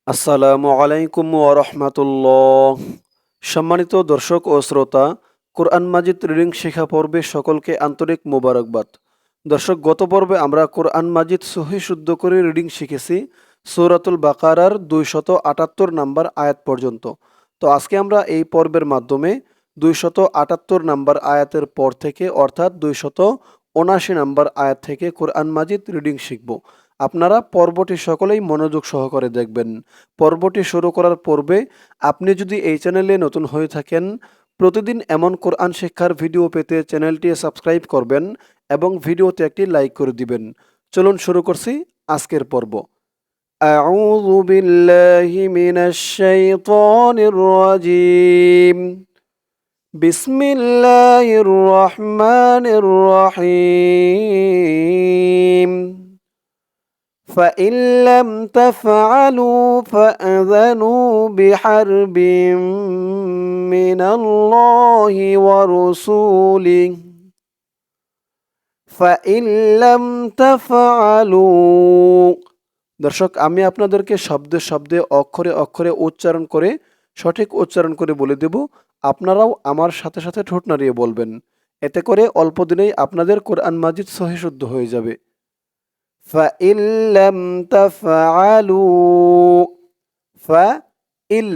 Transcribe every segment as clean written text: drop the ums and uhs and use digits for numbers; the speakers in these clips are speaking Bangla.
আসসালামু আলাইকুম ওয়া রাহমাতুল্লাহ। সম্মানিত দর্শক ও শ্রোতা, কোরআন মাজিদ রিডিং শেখা পর্বে সকলকে আন্তরিক মোবারকবাদ। দর্শক, গত পর্বে আমরা কোরআন মাজিদ সহি শুদ্ধ করে রিডিং শিখেছি সূরাতুল বাকারার 278 নাম্বার আয়াত পর্যন্ত। তো আজকে আমরা এই পর্বের মাধ্যমে 278 নাম্বার আয়াতের পর থেকে অর্থাৎ 279 নাম্বার আয়াত থেকে কোরআন মাজিদ রিডিং শিখব। আপনারা পর্বটি সকলেই মনোযোগ সহকারে দেখবেন। পর্বটি শুরু করার পূর্বে আপনি যদি এই চ্যানেলে নতুন হয়ে থাকেন, প্রতিদিন এমন কোরআন শিক্ষার ভিডিও পেতে চ্যানেলটি সাবস্ক্রাইব করবেন এবং ভিডিওতে একটি লাইক করে দিবেন। চলুন শুরু করছি আজকের পর্ব। আউযু বিল্লাহি মিনাশ শাইতানির রাজিম। বিসমিল্লাহির রহমানির রহিম। فإن لم تفعلوا فأذنوا بحرب من الله ورسوله فإن لم تفعلوا। দর্শক, আমি আপনাদেরকে শব্দে শব্দে অক্ষরে অক্ষরে উচ্চারণ করে সঠিক উচ্চারণ করে বলে দেব। আপনারাও আমার সাথে সাথে ঠোঁট নাড়িয়ে বলবেন। এতে করে অল্প দিনেই আপনাদের কোরআন মাজিদ সহিহ শুদ্ধ হয়ে যাবে। فإن لم تفعلوا فإل,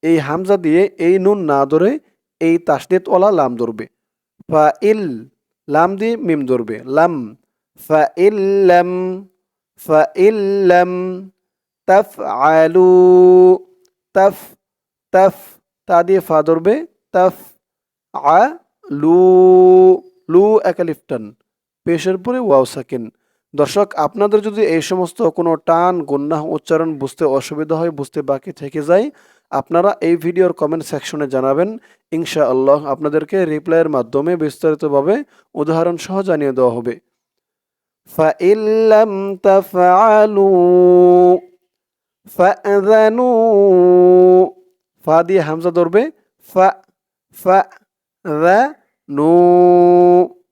এই হামজা দিয়ে এই নুন না ধরে এই তাসদীদওয়ালা লাম ধরবে। ফাইল, লাম দিয়ে মিম ধরবে, লাম। ফাইল্লাম ফাইল্লাম তাফআলু, তাফ তাফ, তা দিয়ে ফা ধরবে, তাফ আ লু, লু একালিফ টান, পেশের পরে ওয়াও সাকিন। দর্শক, আপনাদের যদি এই সমস্ত কোনো টান গুন্নাহ উচ্চারণ বুঝতে অসুবিধা হয়, বুঝতে বাকি থেকে যায়, আপনারা এই ভিডিওর কমেন্ট সেকশনে জানাবেন। ইনশাআল্লাহ আপনাদেরকে রিপ্লাইয়ের মাধ্যমে বিস্তারিতভাবে উদাহরণ সহ জানিয়ে দেওয়া হবে। فإن لم تفعلوا فأذنوا, ফা দিয়ে হামজা ধরবে, ফা ফা দা নু,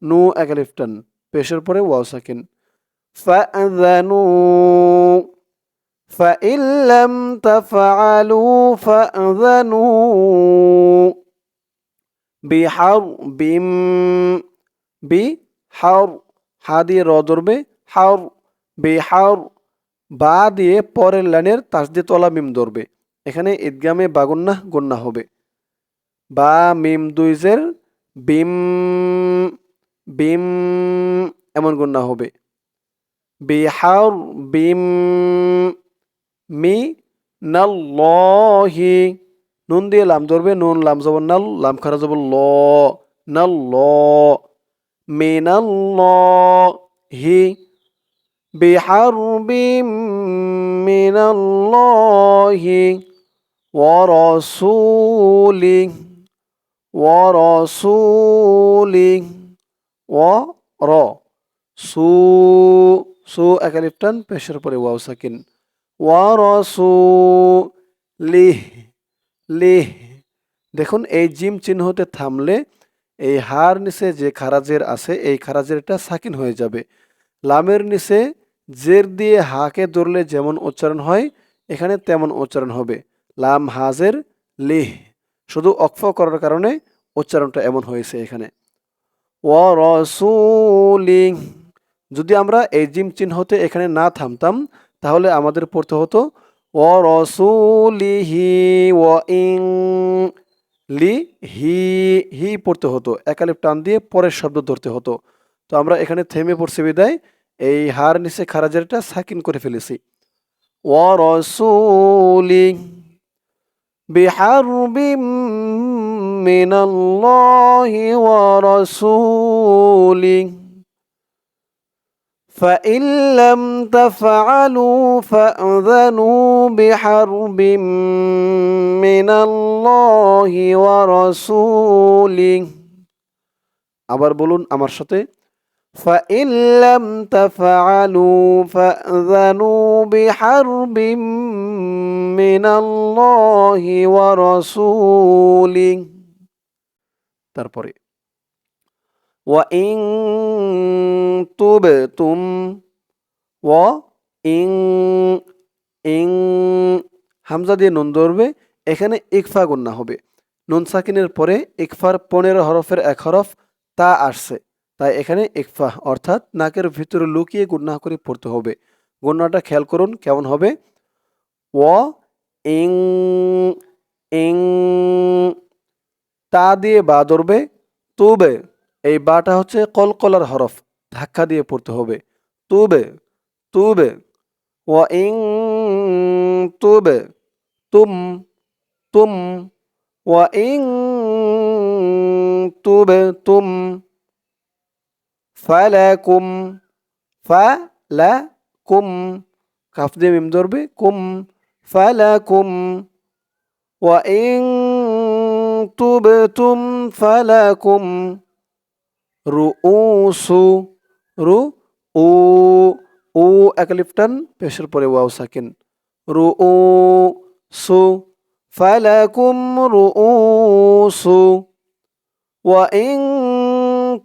নু একালিফ টান, পেশের পরে ওয়াও সাকিন। فأذنوا فإن لم تفعلوا فأذنوا بحرب, বিহার, হা দিয়ে র ধরবে, হার, বিহার, বা দিয়ে পরের লাইনের তাসদীদওয়ালা মিম ধরবে। এখানে ঈদগামে বাগুন্নাহ গুন্না হবে। বা মিম দুই জের, বিম, বিম, এমন গুন্না হবে। বিহার বিম মিনাল্লাহি, নুন দিয়ে লাম ধরবে, নুন লাম জবর নাল, লাম খারা জবর ল, নাল্ল, মিনাল্লাহি, বিহারবিম মিনাল্লাহি ওয়া রাসূলিহি ওয়া রাসূলিহি ওয়া র, সু, সু একালিফ টান, পেশের পরে ওয়াও সাকিন। ওয়া রাসূলিহ, লিহ। দেখুন, এই জিম চিহ্নতে থামলে এই হার নিচে যে খারাজের আছে এই খারাজেরটা সাকিন হয়ে যাবে। লামের নিচে জের দিয়ে হাকে ধরলে যেমন উচ্চারণ হয় এখানে তেমন উচ্চারণ হবে। লাম হাজের লিহ, শুধু অক্ফ করার কারণে উচ্চারণটা এমন হয়েছে এখানে। ওয়া রাসূলিহ, যদি আমরা এই জিম চিহ্নতে এখানে না থামতাম তাহলে আমাদের পড়তে হতো ওয়া রাসূলিহি ওয়া ইন, লি হি, হি পড়তে হতো, একালিফ টান দিয়ে পরের শব্দ ধরতে হতো। তো আমরা এখানে থেমে পড়ছি বিদায় এই হার নিচে খারাজেরটা সাকিন করে ফেলেছি। ওয়া রাসূলিহি বিহারবিম মিনাল্লাহি ওয়া রাসূলিহি فإن لم تفعلوا فأذنوا بحرب من الله ورسوله। আবার বলুন আমার সাথে, فإن لم تفعلوا فأذنوا بحرب من الله ورسوله। তারপরে وإن تبتم وإن, ইং, হামজা দিয়ে নুন ধরবে, এখানে ইকফা গুন্না হবে। নুন সাকিনের পরে ইকফার 15 হরফের এক হরফ তা আসছে, তাই এখানে ইকফা অর্থাৎ নাকের ভিতরে লুকিয়ে গুন্না করে পড়তে হবে। গুন্নাটা খেয়াল করুন কেমন হবে। ও ইং ইং, তা দিয়ে বা ধরবে, তুবে, এই বাটা হচ্ছে কলকলার হরফ, ধাক্কা দিয়ে পড়তে হবে। তুবে তুবে, ও ইং তুবে, তুম তুম, ও ইং তুবে তুম, ফালাকুম ফালাকুম, কাফ দিয়ে মিম ধরবে, কুম, ফালাকুম, ও ইং তুবতুম ফালাকুম রুউসু, রু উ, উ একালিফটান পেশের পরে ওয়াও সাকিন, রুউসু, ফালাকুম রুউসু, ওয়া ইন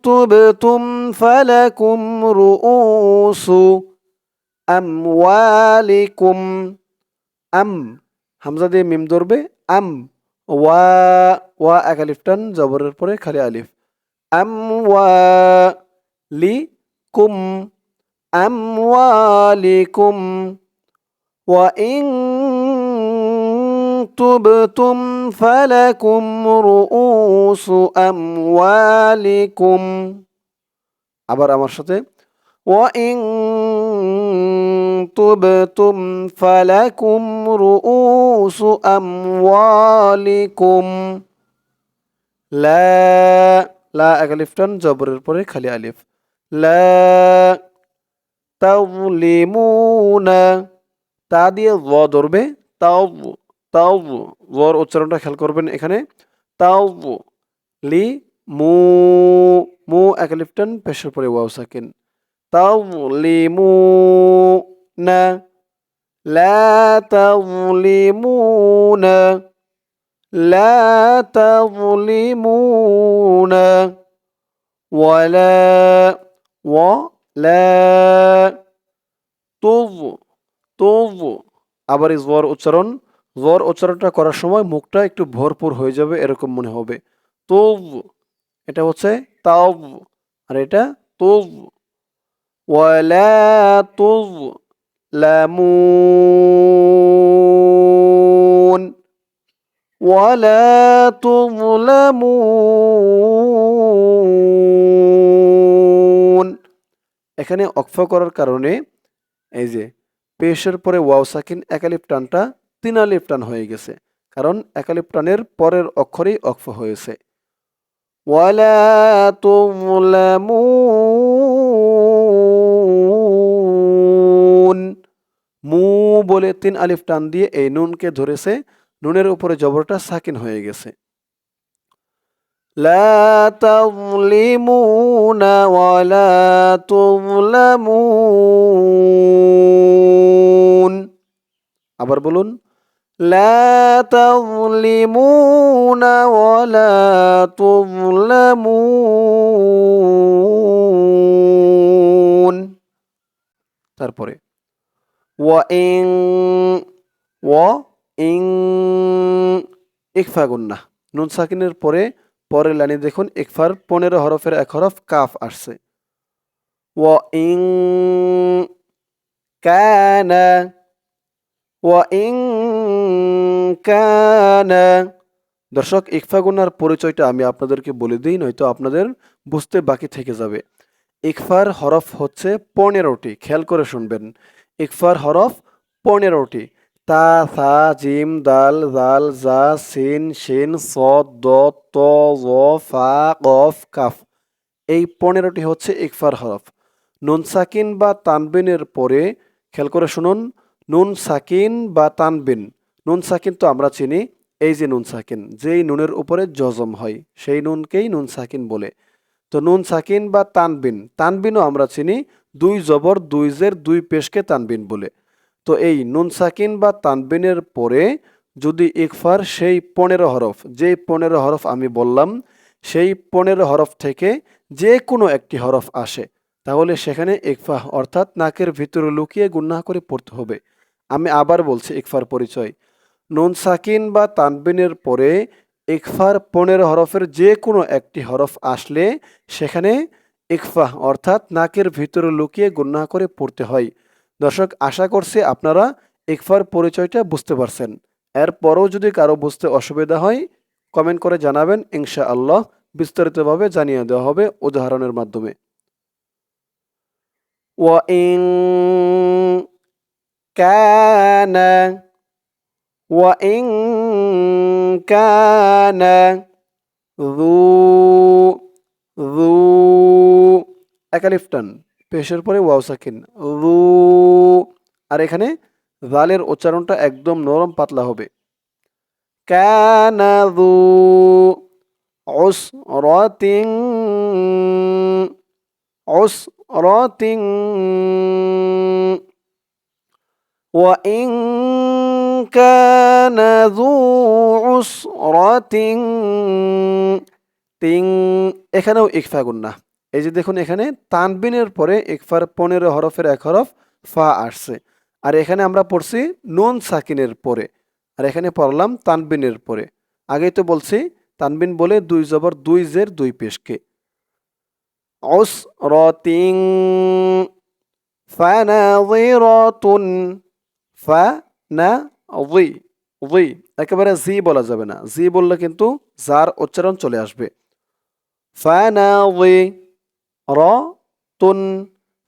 তুবতুম ফালাকুম রুউসু আমওয়ালিকুম, আম, হামজা দিয়ে মিম ধরবে, আম, ওয়া, ওয়া একালিফটান জবরের পরে খালি আলিফ, আমওয়ালিকুম আমওয়ালিকুম, ওয়া ইন তুবতুম ফালাকুম রুউসু আমওয়ালিকুম। আবার আমার সাথে, ওয়া ইন তুবতুম ফালাকুম রুউসু আমওয়ালিকুম, লা, লা একালিফটান জবরের পরে খালি আলিফ, লা তাযলিমুনা, তা দিয়ে য ধরবে, তাও তাও, জর উচ্চারণটা খেয়াল করবেন এখানে, তাও লি মু, মু একালিফটান পেশের পরে ওয়াও সাকিন, তাযলিমুনা লা তাযলিমুনা লা তাযলিমুনা, ওয়ালা, ওয়ালা তুয তুয, আবার এই জর উচ্চারণটা করার সময় মুখটা একটু ভরপুর হয়ে যাবে এরকম মনে হবে। তুয, এটা হচ্ছে তাও, আর এটা তুয, ওয়ালা তুযলামুন ওয়ালা তুযলামুন, এখানে অক্ফ করার কারণে এই যে পেশের পরে ওয়াও সাকিন একালিফ টানটা তিন আলিফ টান হয়ে গেছে, কারণ একালিফ টানের পরের অক্ষরেই অক্ফ হয়েছে। ওয়ালা তুযলামুন, মু বলে তিন আলিফ টান দিয়ে এই নুনকে ধরেছে, নুনের উপরে জবরটা সাকিন হয়ে গেছে। লা তাযলিমুনা ওয়ালা তুযলামুন, আবার বলুন, লা তাযলিমুনা ওয়ালা তুযলামুন। তারপরে ওয়া ইন, ওয়া ইন, ইকফা গুন্নাহ, নুন সাকিনের পরে পরের লাইনে দেখুন ইকফার 15 হরফের এক হরফ কাফ আসছে। ওয়া ইন কানা, ওয়া ইন কানা, দর্শক ইকফা গুন্নার পরিচয়টা আমি আপনাদেরকে বলে দিই, নয়তো আপনাদের বুঝতে বাকি থেকে যাবে। ইকফার হরফ হচ্ছে 15টি, খেয়াল করে শুনবেন। ইকফার হরফ 15টি, তা, সা, জিম, দাল, জাল, জা, সিন, শিন, সদ, দত, ত, জ, ফা, কফ, কাফ, এই 15টি হচ্ছে ইকফার হরফ। নুন সাকিন বা তানবিনের পরে খেয়াল করে শুনুন, নুন সাকিন বা তানবিন, নুন সাকিন তো আমরা চিনি, এই যে নুন সাকিন, যেই নুনের উপরে জজম হয় সেই নুনকেই নুন সাকিন বলে। তো নুন সাকিন বা তানবিন, তানবিনও আমরা চিনি, দুই জবর দুই জের দুই পেশকে তানবিন বলে। তো এই নুন সাকিন বা তানবিনের পরে যদি ইকফার সেই 15 হরফ, যেই 15 হরফ আমি বললাম, সেই 15 হরফ থেকে যে কোনো একটি হরফ আসে, তাহলে সেখানে ইকফা অর্থাৎ নাকের ভিতরে লুকিয়ে গুন্নাহ করে পড়তে হবে। আমি আবার বলছি ইকফার পরিচয়। নুন সাকিন বা তানবিনের পরে ইকফার 15 হরফের যে কোনো একটি হরফ আসলে সেখানে ইকফা অর্থাৎ নাকের ভিতরে লুকিয়ে গুন্নাহ করে পড়তে হয়। দর্শক, আশা করছি আপনারা ইকফার পরিচয়টা বুঝতে পারছেন। এরপরও যদি কারো বুঝতে অসুবিধা হয় কমেন্ট করে জানাবেন, ইনশাআল্লাহ বিস্তারিতভাবে জানিয়ে দেওয়া হবে উদাহরণের মাধ্যমে। وإن كان وإن كان ذو ذو একালিফ টান, পেশের পরে ওয়াও সাকিন যু, আর এখানে জালের উচ্চারণটা একদম নরম পাতলা হবে। কানা যু উসরাতিন উসরাতিন وإن كان ذو عسرة তিং, এখানেও ইকফা গুন্না। এই যে দেখুন, এখানে তানবিনের পরে ইকফার 15 হরফের এক হরফ ফা আসছে, আর এখানে আমরা পড়ছি নুন সাকিনের পরে, আর এখানে পড়লাম তানবিনের পরে। আগেই তো বলছি তানবিন বলে দুই জবর দুই জের দুই পেশকে। উসরাতিং ফানাযিরাতুন ফানাযি জি, একেবারে জি বলা যাবে না, জি বললে কিন্তু জার উচ্চারণ চলে আসবে। ফানাযি রাতুন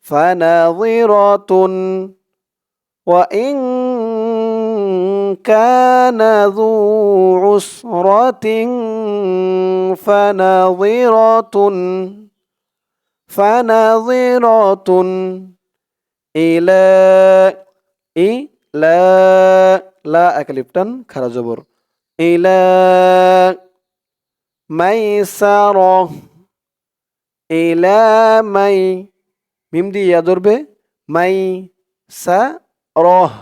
ফানাযিরাতুন وإن كان ذو عسرة فنظرة فنظرة إلى إلى لا أكلفتن খারা জবর إلى মাইসারা إلى মাই মিম দিয়ে ইয়া ধরবে মাই সা রহ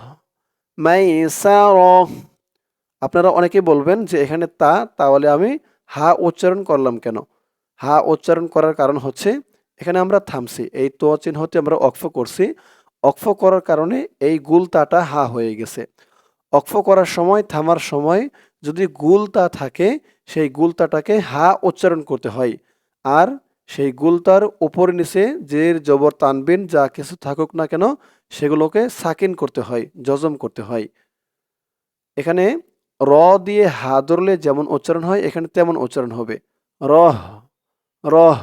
মাইসারহ। আপনারা অনেকেই বলবেন যে এখানে তা, তাহলে আমি হা উচ্চারণ করলাম কেন? হা উচ্চারণ করার কারণ হচ্ছে এখানে আমরা থামছি, এই তো চিহ্নতে আমরা অক্ফ করছি, অক্ফ করার কারণে এই গুল তাটা হা হয়ে গেছে। অক্ফ করার সময়, থামার সময় যদি গুল তা থাকে সেই গুল তাটাকে হা উচ্চারণ করতে হয়, আর সেই গুলতার উপর নিচে জের জবর তানবিন যা কিছু থাকুক না কেন সেগুলোকে সাকিন করতে হয়, জজম করতে হয়। এখানে র দিয়ে হা ধরলে যেমন উচ্চারণ হয় এখানে তেমন উচ্চারণ হবে, রহ রহ।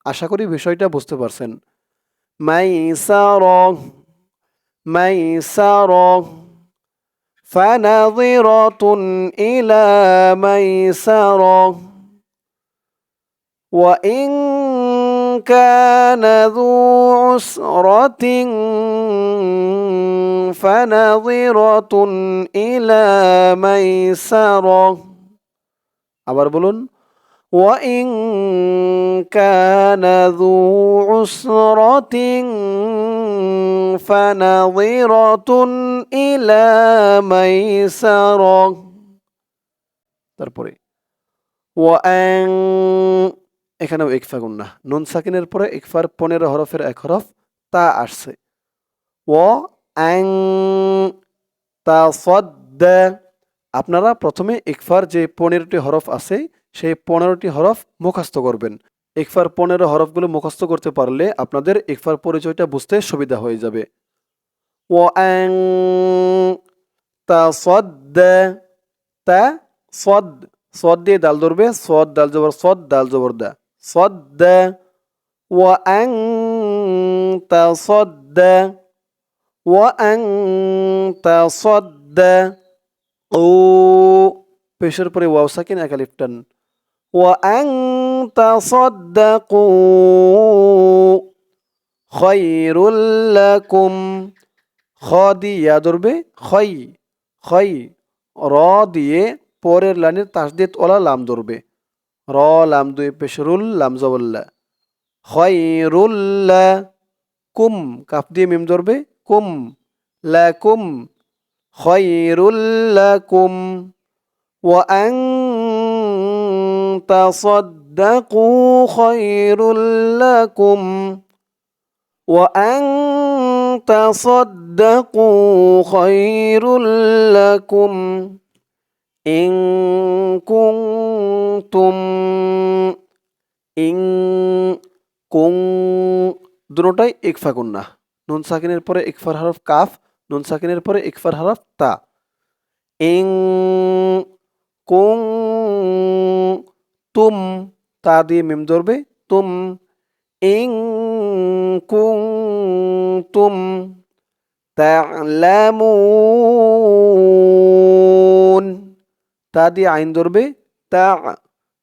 আশা করি বিষয়টা বুঝতে পারছেন। মাইসারহ মাইসারহ ফানাযিরাতুন ইলা মাইসারহ وإن كان ذو عسرة فنظرة إلى ميسرة আবার বলুন وإن كان ذو عسرة فنظرة إلى ميسرة তারপরে ওয়াং, এখানেও ইকফা গুন্না, নুন সাকিনের পরে ইকফার 15 হরফের এক হরফ তা আসছে। ও আং তাসাদ্দা, আপনারা প্রথমে ইকফার যে 15টি হরফ আছে সেই 15টি হরফ মুখস্থ করবেন। ইকফার 15 হরফগুলো মুখস্থ করতে পারলে আপনাদের ইকফার পরিচয়টা বুঝতে সুবিধা হয়ে যাবে। ও আং তাসাদ্দা, তা সদ, সদ দিয়ে দাল ধরবে, সদ দাল জবর সদ, দাল জবর দা, সদ দা। ওয়াং তাসাদ্দা ওয়াং তাসাদ্দা ও, পেশের পরে ওয়াও সাকিন এক আলিফ টান। ওয়াং তাসাদ্দাকু খায়রুল লাকুম, খ দিয়ে ইয়া ধরবে খয়, খয়, র দিয়ে পরের লাইনের তাসদিদ ওলা লাম ধরবে, র লাম দুই পেশরুল লাম জবল্লা, খয়রুল্লা কুম, কাফ দিয়ে মিম ধরবে কুম, লাকুম খয়রুল্লাকুম ওয়াং তাসাদ্দাকু খয়রুল্লাকুম ওয়াং তাসাদ্দাকু খয়রুল্লাকুম। ইং কুনতুম ইং কুং দুটোটাই ইকফা গুন্না। নুন সাকিনের পরে ইকফার হরফ কাফ, নুন সাকিনের পরে ইকফার হরফ তা। ইং কুং তুম, তা দিয়ে মিম ধরবে তুম। ইং কুং তুম তা'লামুন, তা দিয়ে আইন ধরবে তা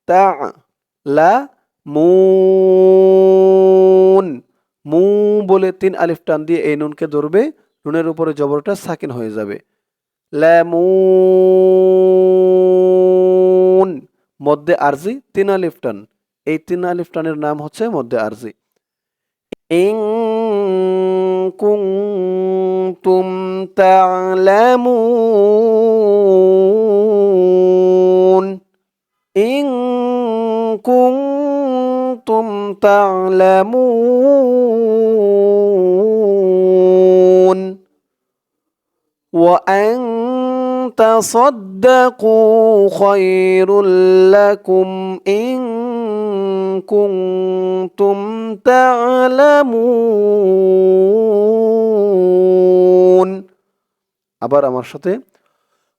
তা লা মুন, মু বলে 3 আলিফ টান দিয়ে এই নুনকে ধরবে, নুনের উপরে জবরটা সাকিন হয়ে যাবে। লামুন, মধ্যে আরজি 3 আলিফ টান, এই 3 আলিফ টানের নাম হচ্ছে মধ্যে আরজি। ইং কুনতুম তা'লামুন, ইং কুনতুম তা'লামুন وأن تصدقوا خير لكم إن كنتم تعلمون। আবার আমার সাথে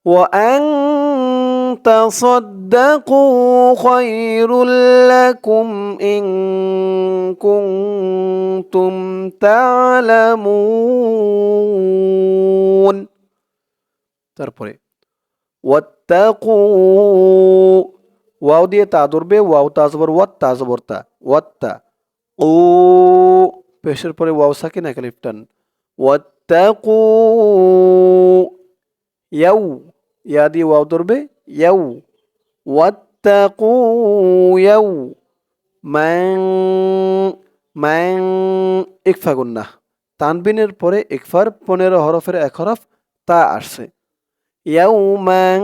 وأن تصدقوا خير لكم إن كنتم تعلمون। তারপরে ওয়াত্তাকু, ওয়াও দিয়ে তা ধরবে, ওয়াও তা জবর ওয়াত, তা জবর তা, ওয়াত্তা। ও পেশের পরে ওয়াও সাকিন এক আলিফ টান। ওয়াত্তাকু ইয়াউ, ইয়া দিয়ে ওয়াও ধরবে ইয়াউ, ওয়াত্তাকু ইয়াউ মান, মান ইকফা গুন্নাহ, তানবিনের পরে ইকফার 15 হরফের এক হরফ তা আসছে। ইয়াউমান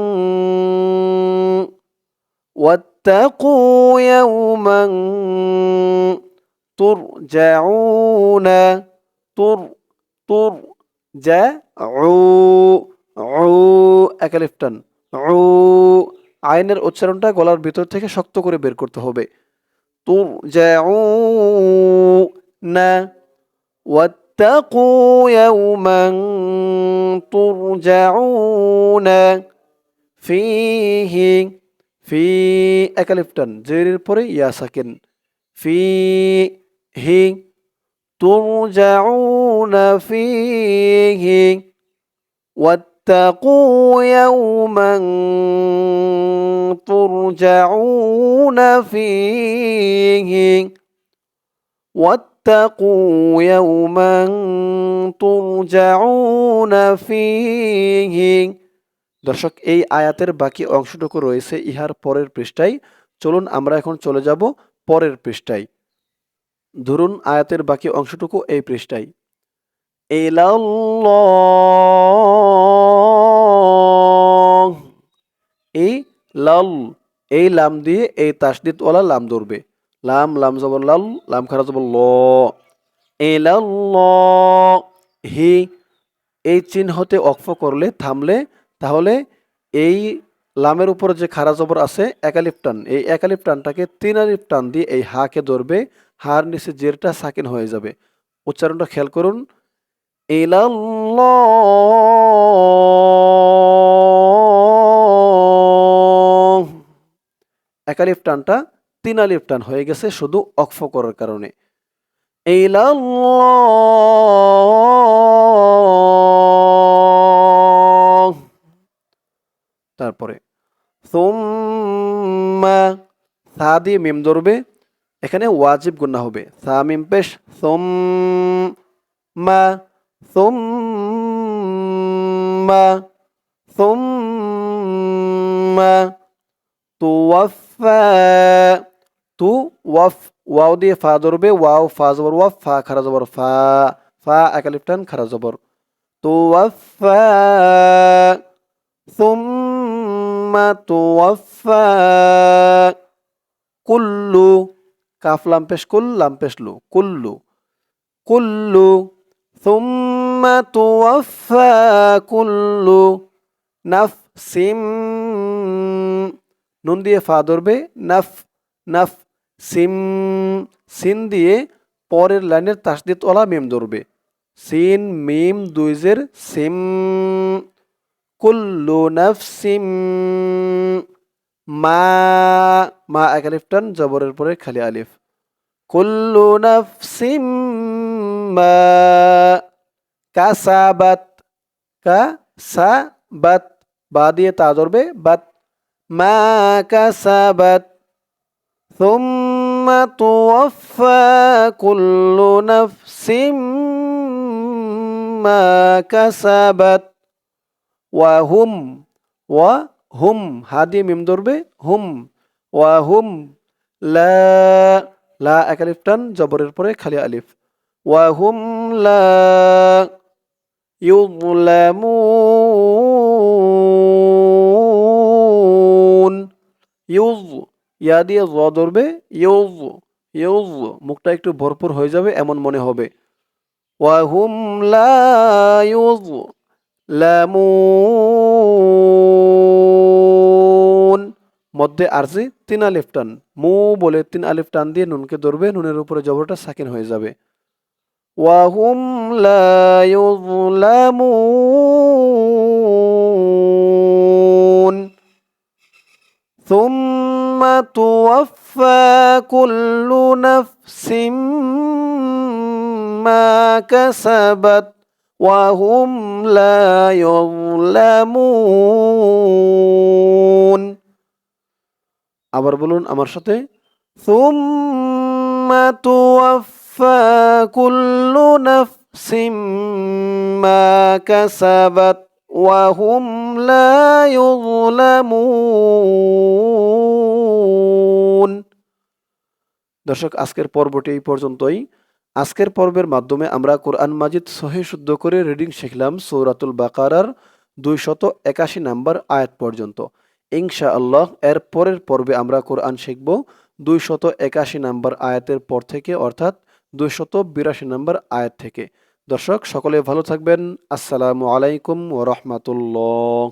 ওয়াত্তাকু ইয়াউমান তুরজাউনা, তুর তুর জাউ, উ এক আলিফ টান, উ আইনের উচ্চারণটা গলার ভিতর থেকে শক্ত করে বের করতে হবে। তুরজাউনা واتقوا يوما ترجعون فيه، في একালিফটান জেরের পরে ইয়া সাকিন, فيه ترجعون فيه واتقوا يوما ترجعون فيه واتقوا يوما ترجعون فيه। দর্শক, এই আয়াতের বাকি অংশটুকু রয়েছে ইহার পরের পৃষ্ঠায়। চলুন আমরা এখন চলে যাব পরের পৃষ্ঠায়। ধরুন আয়াতের বাকি অংশটুকু এই পৃষ্ঠায়। ইলাল্লাহ, এই লাল, এই লাম দিয়ে এই তাসদিদ ওয়ালা লাম ধরবে, লাম, লাম জবর লাল, লাম খারা জবর ল। হি, এই চিহ্নতে অক্ফ করলে থামলে, তাহলে এই লামের উপরে যে খারা জবর আছে একালিফ টান, এই একালিফ টানটাকে 3 আলিফ টান দিয়ে এই হাকে ধরবে, হার নিচে জেরটা সাকিন হয়ে যাবে। উচ্চারণটা খেয়াল করুন। ইলাল্লাহ, একালিফ টানটা 3 আলিফ টান হয়ে গেছে শুধু অক্ফ করার কারণে। ইলাল্লাহ, তারপরে সুম্মা, সা দিয়ে মিম ধরবে, এখানে ওয়াজিব গুন্না হবে, সা মিম পেশ, সুম্মা সুম্মা সুম্মা তুওয়াফা, তু ওয়াফ, ওয়াও দিয়ে ফা ধরবে, ওয়াও ফা জবর ওয়াফ, ফা খারা জবর ফা, ফা একালিফ টান খারা জবর, তুওয়াফা সুম্মা তুওয়াফা কুল্লু, কাফ লাম পেশ কুল, লাম পেশ লু, কুল্লু, কুল্লু সুম্মা তুওয়াফা কুল্লু নাফসিম নুন দিয়ে ফা ধরবে, নাফ নাফ। সিম, সিন দিয়ে পরের লাইনের তাসদিদ ওয়ালা মিম ধরবে, সিন মিম দুই জের সিম। কুল্লু নাফসিম, মা, মা এক আলিফ টান, জবরের পরে খালি আলিফ। কুল্লু নাফসিম মা কাসাবাত, কাসাবাত, বা দিয়ে তা ধরবে, বাত, মা কাসাবাত। ثم توفى كل نفس ما كسبت وهم وهم হা দিয়ে মিম ধরবে, হুম, ওয়াহুম লা, লা এক আলিফ টান, জবরের পরে খালি আলিফ। ওয়াহুম লা ইউযলামুন, ইউজ, ইয়া দিয়ে জ ধরবে, ইউজ, ইউজ, মুখটা একটু ভরপুর হয়ে যাবে এমন মনে হবে। ওয়াহুম লা ইউযলামুন, মধ্যে আরজি তিন আলিফ টান, মু বলে তিন আলিফ টান দিয়ে নুনকে ধরবে, নুনের উপরে জবরটা সাকিন হয়ে যাবে। ওয়াহুম লা ইউযলামুন ثم توفى كل نفس ما كسبت وهم لا يظلمون। আবার বলুন আমার সাথে, ثم توفى كل نفس ما كسبت وهم لا يظلمون। দর্শক, আজকের পর্বটি এই পর্যন্তই। আজকের পর্বের মাধ্যমে আমরা কোরআন মাজিদ সহিহ শুদ্ধ করে রিডিং শিখলাম সূরাতুল বাকারার 281 নাম্বার আয়াত পর্যন্ত। ইনশাআল্লাহ এর পরের পর্বে আমরা কোরআন শিখব 281 নাম্বার আয়াতের পর থেকে, অর্থাৎ 282 নাম্বার আয়াত থেকে। দর্শক সকলে ভালো থাকবেন। আসসালামু আলাইকুম ওয়া রাহমাতুল্লাহ।